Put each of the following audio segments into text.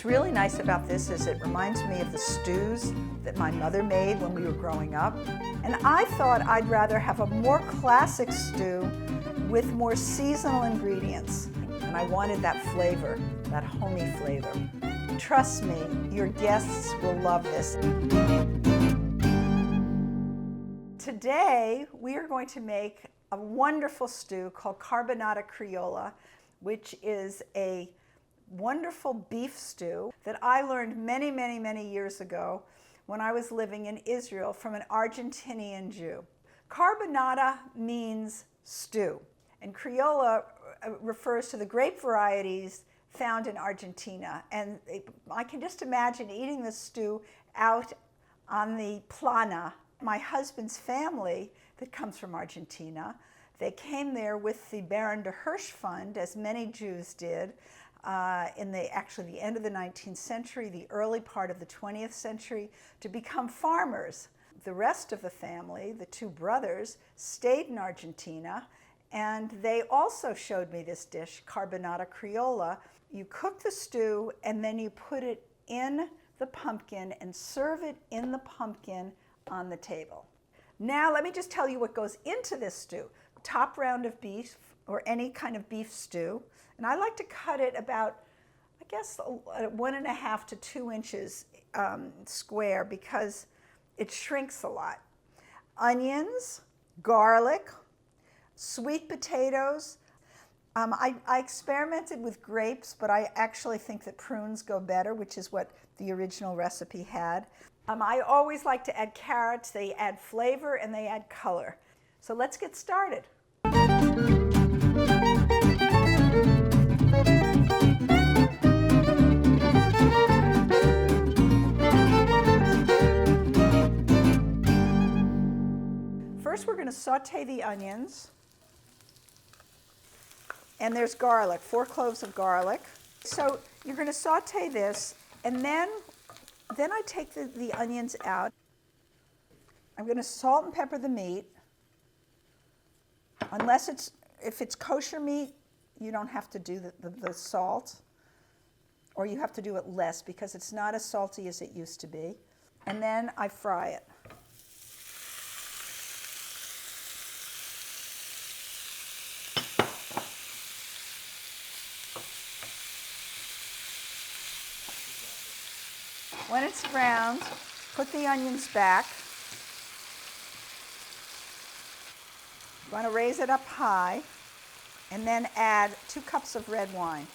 What's really nice about this is it reminds me of the stews that my mother made when we were growing up. And I thought I'd rather have a more classic stew with more seasonal ingredients. And I wanted that flavor, that homey flavor. Trust me, your guests will love this. Today, we are going to make a wonderful stew called Carbonada Criolla, which is a wonderful beef stew that I learned many years ago when I was living in Israel from an Argentinian Jew. Carbonada means stew, and Criolla refers to the grape varieties found in Argentina. And I can just imagine eating this stew out on the plana. My husband's family that comes from Argentina, they came there with the Baron de Hirsch Fund, as many Jews did, in the end of the 19th century, the early part of the 20th century, to become farmers. The rest of the family, the two brothers, stayed in Argentina, and they also showed me this dish, Carbonada Criolla. You cook the stew, and then you put it in the pumpkin and serve it in the pumpkin on the table. Now let me just tell you what goes into this stew. Top round of beef, or any kind of beef stew, and I like to cut it about, I guess, 1.5 to 2 inches square because it shrinks a lot. Onions, garlic, sweet potatoes. I experimented with grapes, but I actually think that prunes go better, which is what the original recipe had. I always like to add carrots. They add flavor and they add color. So let's get started. First, we're going to saute the onions. And there's garlic, 4 cloves of garlic. So you're going to saute this, and then I take the onions out. I'm going to salt and pepper the meat. If it's kosher meat, you don't have to do the salt, or you have to do it less because it's not as salty as it used to be. And then I fry it. When it's browned, put the onions back. You want to raise it up high, and then add 2 cups of red wine.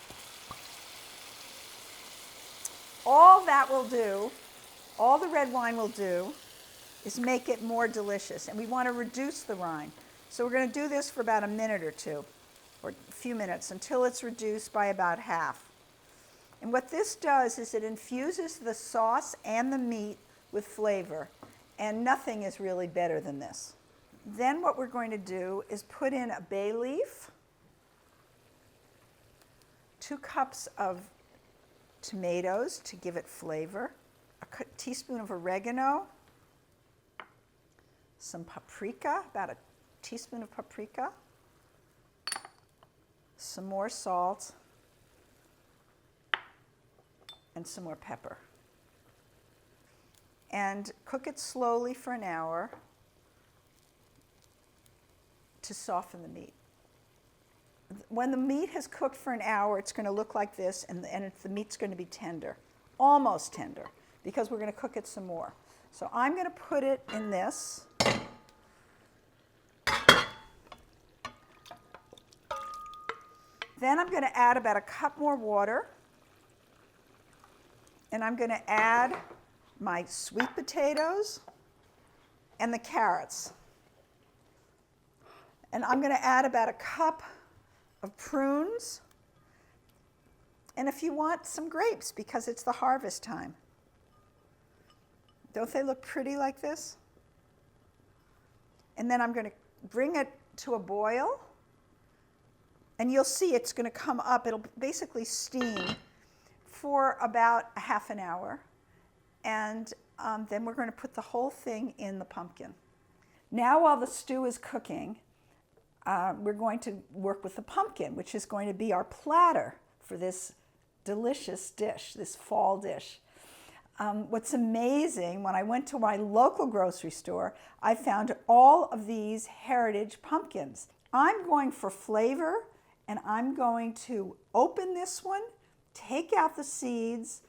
All the red wine will do is make it more delicious, and we want to reduce the wine. So we're going to do this for about a minute or two, or a few minutes, until it's reduced by about half. And what this does is it infuses the sauce and the meat with flavor, and nothing is really better than this. Then what we're going to do is put in a bay leaf, 2 cups of tomatoes to give it flavor, a teaspoon of oregano, some paprika, about a teaspoon of paprika, some more salt, and some more pepper. And cook it slowly for an hour to soften the meat. When the meat has cooked for an hour, it's going to look like this, and the meat's going to be tender, almost tender, because we're going to cook it some more. So I'm going to put it in this. Then I'm going to add about 1 cup more water. And I'm going to add my sweet potatoes and the carrots. And I'm going to add about 1 cup of prunes. And if you want, some grapes, because it's the harvest time. Don't they look pretty like this? And then I'm going to bring it to a boil. And you'll see it's going to come up. It'll basically steam for about a half an hour, and then we're going to put the whole thing in the pumpkin. Now while the stew is cooking, we're going to work with the pumpkin, which is going to be our platter for this delicious dish, this fall dish. What's amazing, when I went to my local grocery store, I found all of these heritage pumpkins. I'm going for flavor, and I'm going to open this one, take out the seeds,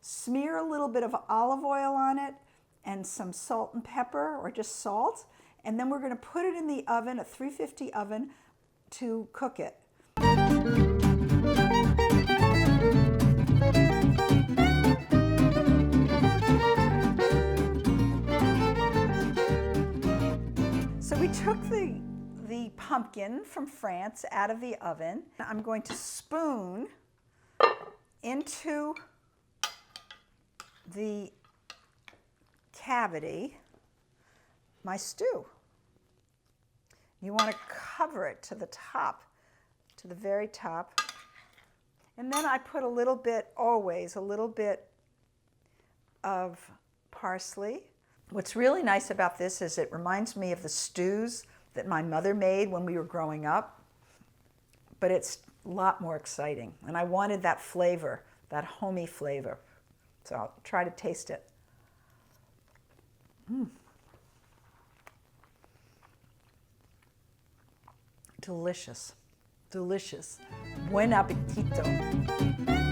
smear a little bit of olive oil on it, and some salt and pepper, or just salt, and then we're going to put it in the oven, a 350 oven, to cook it. So we took the pumpkin from France out of the oven. I'm going to spoon into the cavity my stew. You want to cover it to the top, to the very top. And then I put a little bit, always a little bit of parsley. What's really nice about this is it reminds me of the stews that my mother made when we were growing up, but it's a lot more exciting. And I wanted that flavor, that homey flavor. So I'll try to taste it. Delicious, delicious. Buen appetito.